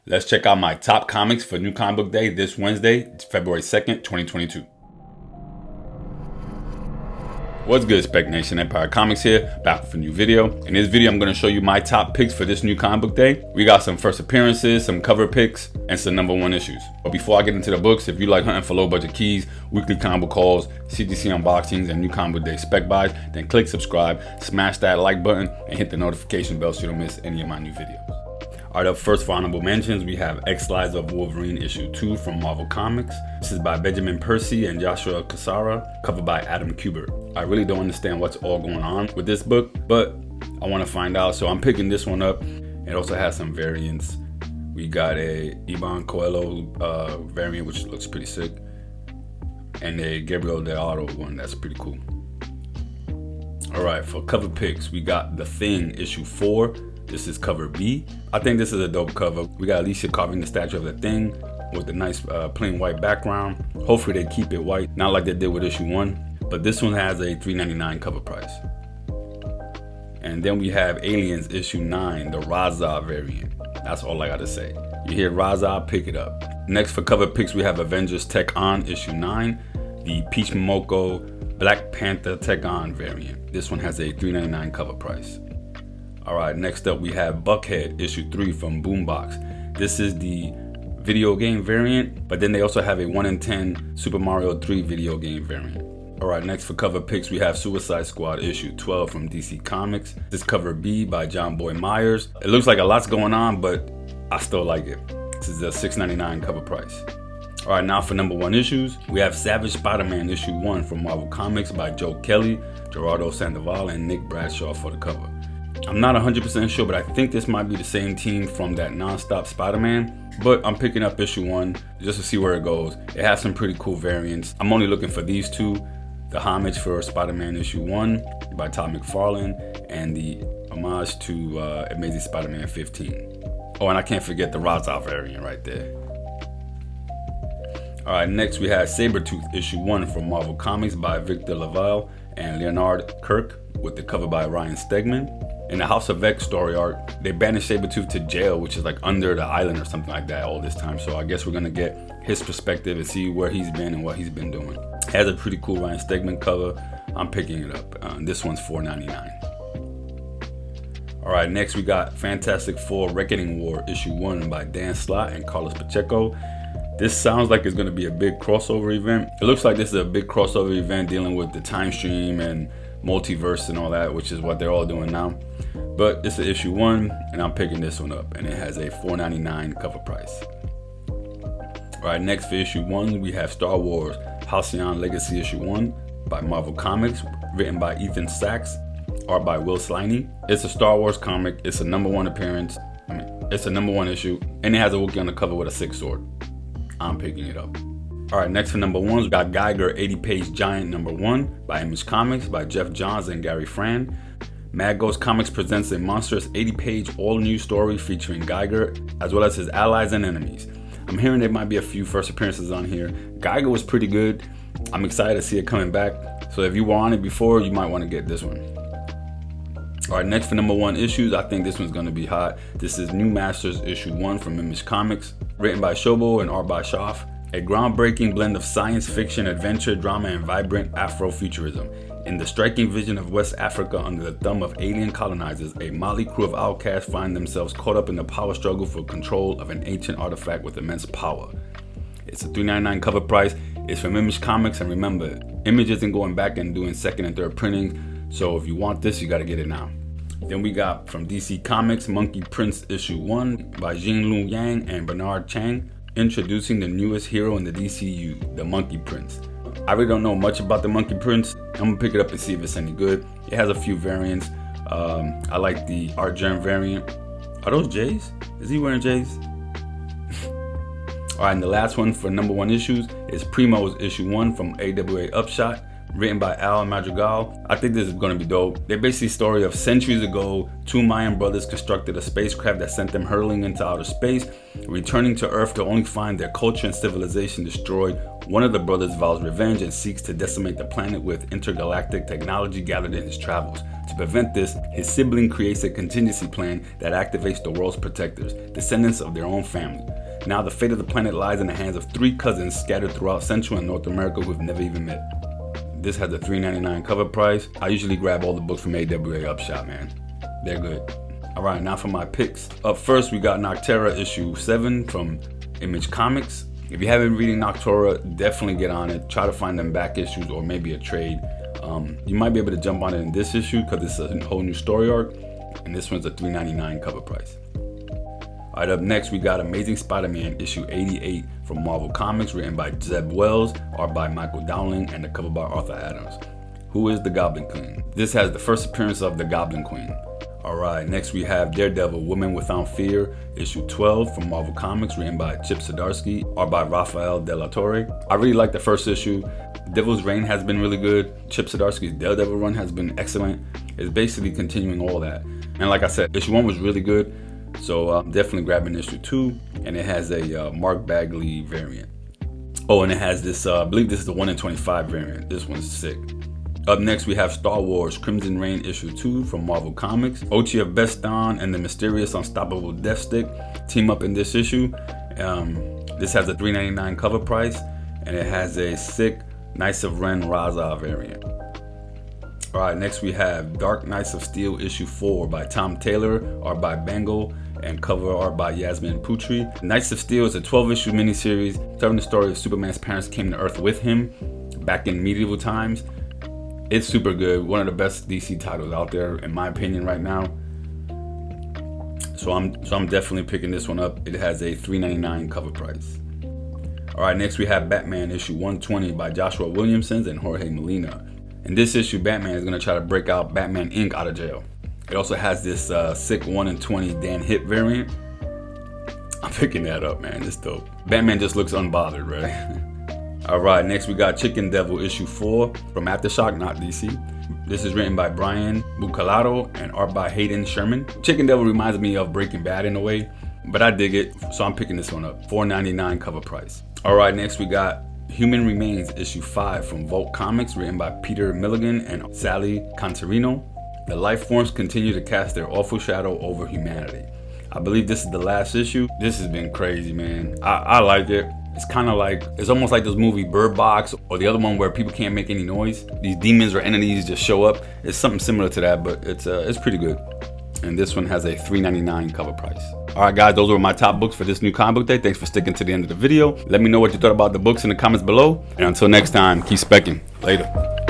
Let's check out my top comics for New Comic Book Day this Wednesday, February 2nd, 2022. What's good, Spec Nation? Empire Comics here, back with a new video. In this video, I'm going to show you my top picks for this New Comic Book Day. We got some first appearances, some cover picks, and some #1 issues. But before I get into the books, if you like hunting for low budget keys, weekly comic book hauls, CGC unboxings, and New Comic Book Day spec buys, then click subscribe, smash that like button, and hit the notification bell so you don't miss any of my new videos. Alright, up first for honorable mentions, we have X-Lives of Wolverine issue 2 from Marvel Comics. This is by Benjamin Percy and Joshua Cassara, covered by Adam Kubert. I really don't understand what's all going on with this book, but I want to find out, so I'm picking this one up. It also has some variants. We got a Iban Coelho variant, which looks pretty sick, and a Gabriel De Otto one that's pretty cool. Alright, for cover picks, we got The Thing issue 4. This is cover B. I think this is a dope cover. We got Alicia carving the statue of the Thing with a nice plain white background. Hopefully they keep it white, not like they did with issue 1. But this one has a $3.99 cover price. And then we have Aliens issue 9, the Raza variant. That's all I gotta say. You hear Raza, pick it up. Next for cover picks, we have Avengers Tech On issue 9, the Peach Momoko Black Panther Tech On variant. This one has a $3.99 cover price. Alright, next up we have Buckhead issue 3 from Boombox. This is the video game variant, but then they also have a 1 in 10 Super Mario 3 video game variant. Alright, next for cover picks we have Suicide Squad issue 12 from DC Comics. This is cover B by John Boy Myers. It looks like a lot's going on, but I still like it. This is a $6.99 cover price. Alright, now for #1 issues, we have Savage Spider-Man issue 1 from Marvel Comics by Joe Kelly, Gerardo Sandoval, and Nick Bradshaw for the cover. I'm not 100% sure, but I think this might be the same team from that Non-Stop Spider-Man. But I'm picking up issue 1 just to see where it goes. It has some pretty cool variants. I'm only looking for these two. The homage for Spider-Man issue 1 by Todd McFarlane, and the homage to Amazing Spider-Man 15. Oh, and I can't forget the Raza variant right there. Alright, next we have Sabretooth issue 1 from Marvel Comics by Victor Laval and Leonard Kirk, with the cover by Ryan Stegman. In the House of X story arc, they banished Sabretooth to jail, which is like under the island or something like that all this time. So I guess we're gonna get his perspective and see where he's been and what he's been doing. It has a pretty cool Ryan Stegman cover. I'm picking it up. This one's $4.99. Alright, next we got Fantastic Four Reckoning War issue 1 by Dan Slott and Carlos Pacheco. This sounds like it's gonna be a big crossover event. It looks like this is a big crossover event dealing with the time stream and multiverse and all that, which is what they're all doing now. But it's an issue 1, and I'm picking this one up, and it has a $4.99 cover price. Alright, next for issue 1, we have Star Wars Halcyon Legacy issue 1 by Marvel Comics, written by Ethan Sachs, art by Will Sliney. It's a Star Wars comic. It's a #1 appearance. It's a #1 issue, and it has a Wookiee on the cover with a 6 sword. I'm picking it up. Alright, next for #1s, we got Geiger 80-page Giant #1 by Image Comics by Jeff Johns and Gary Fran. Mad Ghost Comics presents a monstrous 80-page all-new story featuring Geiger, as well as his allies and enemies. I'm hearing there might be a few first appearances on here. Geiger was pretty good. I'm excited to see it coming back. So if you were on it before, you might want to get this one. Alright, next for #1 issues, I think this one's going to be hot. This is New Masters issue 1 from Image Comics, written by Shobo and art by Schaff. A groundbreaking blend of science fiction, adventure, drama, and vibrant Afrofuturism. In the striking vision of West Africa under the thumb of alien colonizers, a motley crew of outcasts find themselves caught up in the power struggle for control of an ancient artifact with immense power. It's a $3.99 cover price. It's from Image Comics, and remember, Image isn't going back and doing second and third printings, so if you want this, you gotta get it now. Then we got from DC Comics, Monkey Prince issue 1 by Jin-Lu Yang and Bernard Chang, introducing the newest hero in the DCU, the Monkey Prince. I really don't know much about the Monkey Prince. I'm gonna pick it up and see if it's any good. It has a few variants. I like the Art Germ variant. Are those J's? Is he wearing J's? Alright, and the last one for #1 issues is Primo's issue 1 from AWA Upshot written by Al Madrigal. I think this is going to be dope. They're basically a story of centuries ago, two Mayan brothers constructed a spacecraft that sent them hurtling into outer space, returning to Earth to only find their culture and civilization destroyed. One of the brothers vows revenge and seeks to decimate the planet with intergalactic technology gathered in his travels. To prevent this, his sibling creates a contingency plan that activates the world's protectors, descendants of their own family. Now the fate of the planet lies in the hands of three cousins scattered throughout Central and North America who have never even met. This has a $3.99 cover price. I usually grab all the books from AWA Upshot, man. They're good. All right, now for my picks. Up first, we got Noctera issue 7 from Image Comics. If you haven't been reading Noctera, definitely get on it. Try to find them back issues or maybe a trade. You might be able to jump on it in this issue because it's a whole new story arc. And this one's a $3.99 cover price. All right, up next, we got Amazing Spider-Man issue 88 from Marvel Comics, written by Zeb Wells, art by Michael Dowling, and the cover by Arthur Adams. Who is the Goblin Queen? This has the first appearance of the Goblin Queen. All right, next we have Daredevil, Woman Without Fear, issue 12 from Marvel Comics, written by Chip Zdarsky, art by Rafael De La Torre. I really like the first issue. Devil's Reign has been really good. Chip Zdarsky's Daredevil run has been excellent. It's basically continuing all that. And like I said, issue 1 was really good. So I'm definitely grabbing issue 2. And it has a Mark Bagley variant. Oh, and it has this, I believe this is the 1 in 25 variant. This one's sick. Up next, we have Star Wars Crimson Reign issue 2 from Marvel Comics. Ochi of Beston and the mysterious unstoppable Death Stick team up in this issue. This has a $3.99 cover price, and it has a sick Knights of Ren Raza variant. All right, next we have Dark Knights of Steel issue 4 by Tom Taylor, art by Bengal, and cover art by Yasmin Putri. Knights of Steel is a 12-issue miniseries telling the story of Superman's parents came to Earth with him back in medieval times. It's super good, one of the best DC titles out there in my opinion right now. So I'm definitely picking this one up. It has a $3.99 cover price. All right, next we have Batman issue 120 by Joshua Williamson and Jorge Molina. In this issue, Batman is gonna try to break out Batman Inc. out of jail. It also has this sick 1 in 20 Dan Hit variant. I'm picking that up, man. It's dope. Batman just looks unbothered, right? All right, next we got Chicken Devil issue 4 from Aftershock, not DC. This is written by Brian Bucalato and art by Hayden Sherman. Chicken Devil reminds me of Breaking Bad in a way, but I dig it, so I'm picking this one up. $4.99 cover price. All right, next we got Human Remains issue 5 from Vault Comics, written by Peter Milligan and Sally Cantarino. The life forms continue to cast their awful shadow over humanity. I believe this is the last issue. This has been crazy, man. I like it. It's kind of like, it's almost like this movie Bird Box or the other one where people can't make any noise. These demons or entities just show up. It's something similar to that, but it's pretty good. And this one has a $3.99 cover price. All right, guys, those were my top books for this new comic book day. Thanks for sticking to the end of the video. Let me know what you thought about the books in the comments below. And until next time, keep specking. Later.